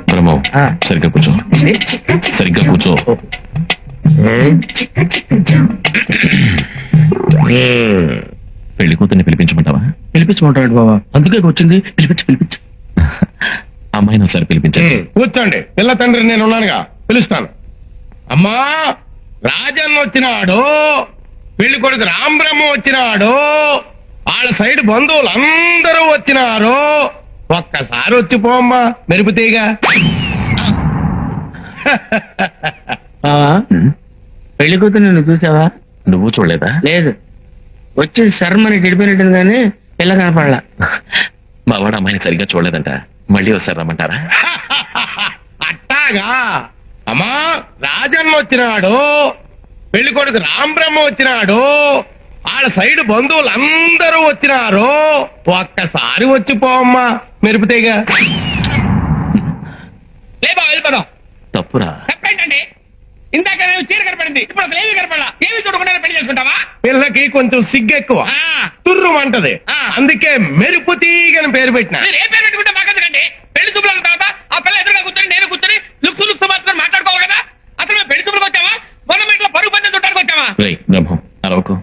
బ్రహ్మం సరిగ్గా కూర్చో, సరిగ్గా కూర్చో. పెళ్లి కూతుర్ని పిలిపించమంటావా? పిలిపించమంటాడు బాబా, అందుకే వచ్చింది. పిలిపించు. అమ్మాయిని ఒకసారి పిలిపించండి. కూర్చోండి, పిల్ల తండ్రి నేను ఉన్నానుగా, పిలుస్తాను. అమ్మా, రాజన్న వచ్చినాడు, పెళ్లి కొడుకు రాంబ్రహ్మ వచ్చినాడు, వాళ్ళ సైడ్ బంధువులు అందరూ వచ్చినారు. ఒక్కసారి వచ్చిపోమ్మా మెరుపుతీగా. బావా, పెళ్లి కూతురు నిన్ను చూసావా? నువ్వు చూడలేదా? లేదు, వచ్చి శర్మని గడిపోయినట్టుంది కానీ పిల్ల కనపడలా. మా వాడు అమ్మాయిని సరిగ్గా చూడలేదంట, మళ్ళీ ఒకసారి రమ్మంటారా? అట్టాగా. అమ్మా, రాజన్న వచ్చినాడు, పెళ్లి కొడుకు రాంబ్రహ్మ వచ్చినాడు, వాళ్ళ సైడ్ బంధువులు అందరూ వచ్చినారు. ఒక్కసారి వచ్చిపోమ్మా మెరుపుతీగా. వెళ్ళిపోదాం. తప్పురా. తప్పేంటండి? ఇందాక నేను చీర కనపడింది, ఇప్పుడు అసలు ఏమీ కనపడలా. ఏమి చూడకుండా పెళ్లి చేసుకుంటావా? పిల్లకి కొంచెం సిగ్గెక్కువ, తుర్రుమంటది, అందుకే మెరుపుతీగని పేరు పెట్టిన. మీరు ఏ పేరు పెట్టుకుంటే మాకెందుకండి? పెళ్లి చూపుల తర్వాత ఆ పిల్ల ఎదురుగా కూర్చొని నేను కూర్చొని లుక్స్ మాత్రం మాట్లాడుకోవాలి కదా. అసలు పెళ్లి చూపులకు వచ్చావా, మొన్న ఇంట్లో పరుగు పందెం చుట్టానికి వచ్చావా? బ్రహ్మం అరవకు.